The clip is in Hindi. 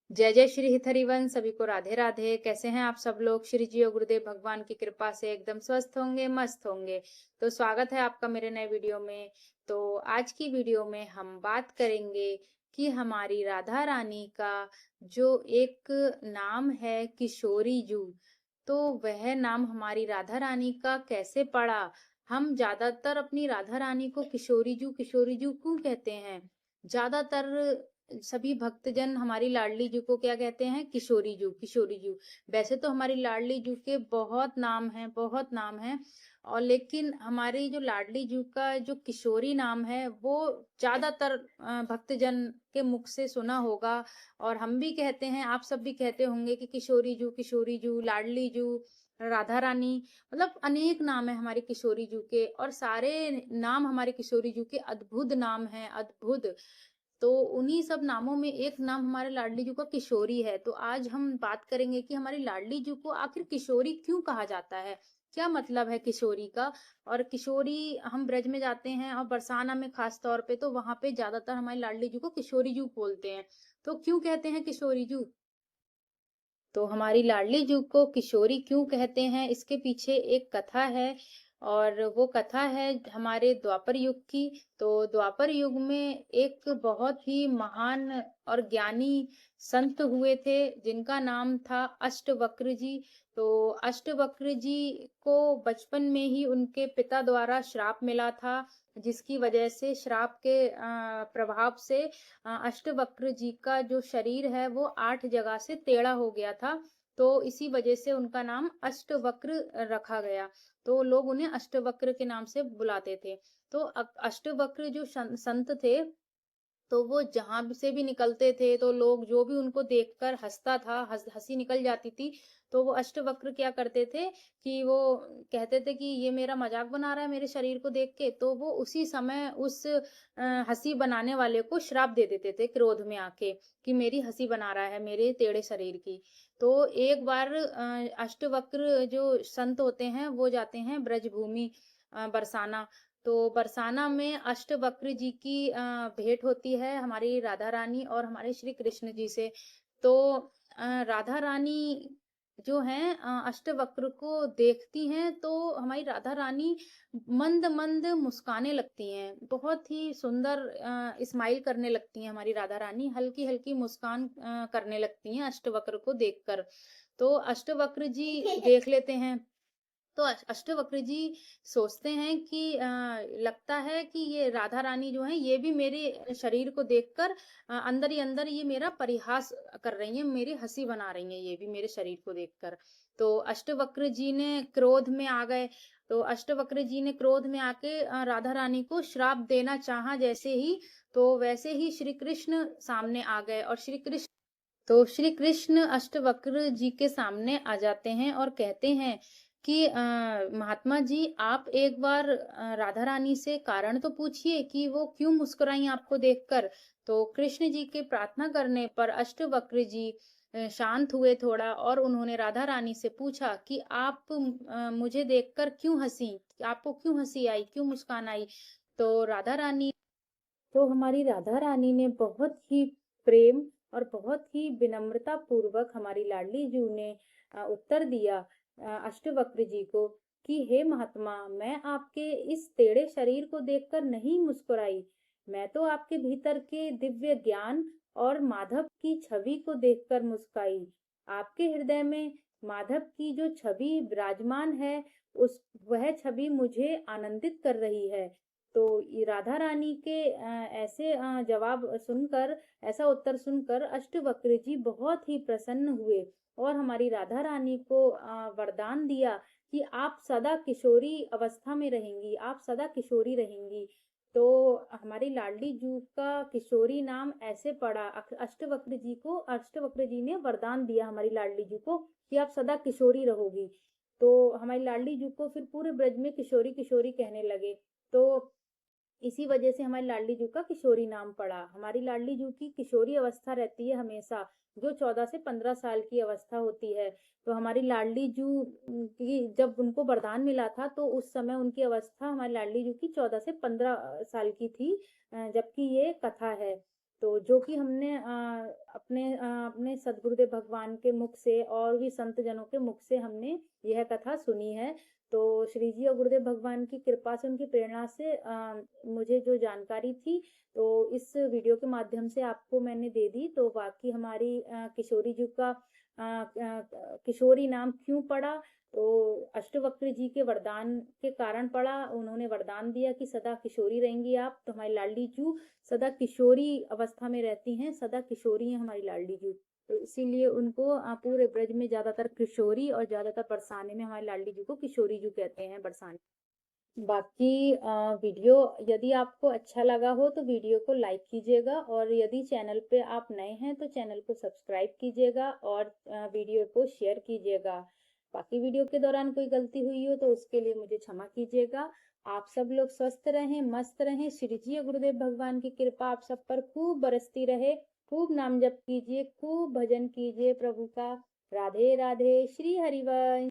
जय जय श्री हितहरिवंश। सभी को राधे राधे। कैसे हैं आप सब लोग? श्री जी और गुरुदेव भगवान की कृपा से एकदम स्वस्थ होंगे, मस्त होंगे। तो स्वागत है आपका मेरे नए वीडियो में। तो आज की वीडियो में हम बात करेंगे कि हमारी राधा रानी का जो एक नाम है किशोरी जू, तो वह नाम हमारी राधा रानी का कैसे पड़ा? हम ज्यादातर अपनी राधा रानी को किशोरी जू क्यों कहते हैं? ज्यादातर सभी भक्तजन हमारी लाडली जू को क्या कहते हैं? किशोरी जू, किशोरी जू। वैसे तो हमारी लाडली जू के बहुत नाम हैं, बहुत नाम हैं। और लेकिन हमारी जो लाडली जू का जो किशोरी नाम है, वो ज्यादातर भक्तजन के मुख से सुना होगा। और हम भी कहते हैं, आप सब भी कहते होंगे कि किशोरी जू, लाडली जू, राधा रानी, मतलब अनेक नाम है हमारी किशोरी जू के। और सारे नाम हमारे किशोरी जू के अद्भुत नाम हैं, अद्भुत। तो उन्हीं सब नामों में एक नाम हमारे लाडली जू का किशोरी है। तो आज हम बात करेंगे कि हमारी लाडली जू को आखिर किशोरी क्यों कहा जाता है? क्या मतलब है किशोरी का? और किशोरी, हम ब्रज में जाते हैं और बरसाना में खास तौर पे, तो वहां पे ज्यादातर हमारी लाडली जू को किशोरी जू बोलते हैं। तो क्यों कहते हैं किशोरी जू? तो हमारी लाडली जू को किशोरी क्यों कहते हैं, इसके पीछे एक कथा है। और वो कथा है हमारे द्वापर युग की। तो द्वापर युग में एक बहुत ही महान और ज्ञानी संत हुए थे, जिनका नाम था अष्टवक्र जी। तो अष्टवक्र जी को बचपन में ही उनके पिता द्वारा श्राप मिला था, जिसकी वजह से श्राप के प्रभाव से अष्टवक्र जी का जो शरीर है वो 8 जगह से टेढ़ा हो गया था। तो इसी वजह से उनका नाम अष्टवक्र रखा गया। तो लोग उन्हें अष्टवक्र के नाम से बुलाते थे। तो अष्टवक्र जो संत थे, तो वो जहाँ से भी निकलते थे, तो लोग जो भी उनको देखकर हँसता था, हँसी निकल जाती थी। तो वो अष्टवक्र क्या करते थे कि वो कहते थे कि ये मेरा मज़ाक बना रहा है मेरे शरीर को देख के। तो वो उसी समय उस हँसी बनाने वाले को श्राप दे देते थे क्रोध में आके, कि मेरी हँसी बना रहा है मेरे टेढ़े शरीर की। तो एक बार अष्टवक्र जो संत होते हैं, वो जाते हैं ब्रजभूमि बरसाना। तो बरसाना में अष्टवक्र जी की भेंट होती है हमारी राधा रानी और हमारे श्री कृष्ण जी से। तो राधा रानी जो हैं अष्टवक्र को देखती हैं, तो हमारी राधा रानी मंद-मंद मुस्काने लगती हैं। बहुत ही सुंदर स्माइल करने लगती हैं हमारी राधा रानी, हल्की-हल्की मुस्कान करने लगती हैं अष्टवक्र को देखकर। तो अष्टवक्र जी देख लेते हैं। तो अष्टवक्र जी सोचते हैं कि लगता है कि ये राधा रानी जो है, ये भी मेरे शरीर को देखकर अंदर ही अंदर ये मेरा परिहास कर रही हैं, मेरी हंसी बना रही हैं ये भी मेरे शरीर को देखकर। तो अष्टवक्र जी ने क्रोध में आ गए। तो अष्टवक्र जी ने क्रोध में आके राधा रानी को श्राप देना चाहा जैसे ही, तो वैसे ही श्री कृष्ण सामने आ गए। और श्री कृष्ण अष्टवक्र जी के सामने आ जाते हैं और कहते हैं कि महात्मा जी, आप एक बार राधा रानी से कारण तो पूछिए कि वो क्यों मुस्कुराई आपको देखकर। तो कृष्ण जी के प्रार्थना करने पर अष्टवक्र जी शांत हुए थोड़ा, और उन्होंने राधा रानी से पूछा कि आप मुझे देखकर क्यों हंसी? आपको क्यों हंसी आई, क्यों मुस्कान आई? तो हमारी राधा रानी ने बहुत ही प्रेम और बहुत ही विनम्रता पूर्वक हमारी लाडली जू ने उत्तर दिया अष्टवक्र जी को कि हे महात्मा, मैं आपके इस टेढ़े शरीर को देखकर नहीं मुस्कुराई। मैं तो आपके भीतर के दिव्य ज्ञान और माधव की छवि को देखकर मुस्काई। आपके हृदय में माधव की जो छवि विराजमान है, उस वह छवि मुझे आनंदित कर रही है। तो ये राधा रानी के ऐसे जवाब सुनकर, ऐसा उत्तर सुनकर अष्टवक्र जी बहुत ही प्रसन्न हुए और हमारी राधा रानी को वरदान दिया कि आप सदा किशोरी अवस्था में रहेंगी, आप सदा किशोरी रहेंगी। तो हमारी लाडली जू का किशोरी नाम ऐसे पड़ा। अष्टवक्र जी को, अष्टवक्र जी ने वरदान दिया हमारी लाडली जू को कि आप सदा किशोरी रहोगी। तो हमारी लाडली जू को फिर पूरे ब्रज में किशोरी किशोरी कहने लगे। तो इसी वजह से हमारी लाडली जू का किशोरी नाम पड़ा। हमारी लाडली जू की किशोरी अवस्था रहती है हमेशा, जो 14 से 15 साल की अवस्था होती है। तो हमारी लाडली जू की जब उनको वरदान मिला था, तो उस समय उनकी अवस्था हमारी लाडली जू की 14 से 15 साल की थी, जबकि ये कथा है। तो जो कि हमने अपने सदगुरुदेव भगवान के मुख से और भी संत जनों के मुख से हमने यह कथा सुनी है। तो श्री जी और गुरुदेव भगवान की कृपा से, उनकी प्रेरणा से मुझे जो जानकारी थी तो इस वीडियो के माध्यम से आपको मैंने दे दी। तो बाकी हमारी किशोरी जी का किशोरी नाम क्यों पड़ा, तो अष्टवक्र जी के वरदान के कारण पड़ा। उन्होंने वरदान दिया कि सदा किशोरी रहेंगी आप, तो हमारी लाडली जू सदा किशोरी अवस्था में रहती हैं, सदा किशोरी हैं हमारी लाडली जू। तो इसीलिए उनको पूरे ब्रज में ज्यादातर किशोरी और ज्यादातर बरसाने में हमारी लाडली जू को किशोरी जू कहते हैं, बरसाने। बाकी वीडियो यदि आपको अच्छा लगा हो तो वीडियो को लाइक कीजिएगा, और यदि चैनल पे आप नए हैं तो चैनल को सब्सक्राइब कीजिएगा और वीडियो को शेयर कीजिएगा। बाकी वीडियो के दौरान कोई गलती हुई हो तो उसके लिए मुझे क्षमा कीजिएगा। आप सब लोग स्वस्थ रहें, मस्त रहें। श्री जी गुरुदेव भगवान की कृपा आप सब पर खूब बरसती रहे। खूब नाम जप कीजिए, खूब भजन कीजिए प्रभु का। राधे राधे, श्री हरिवंश।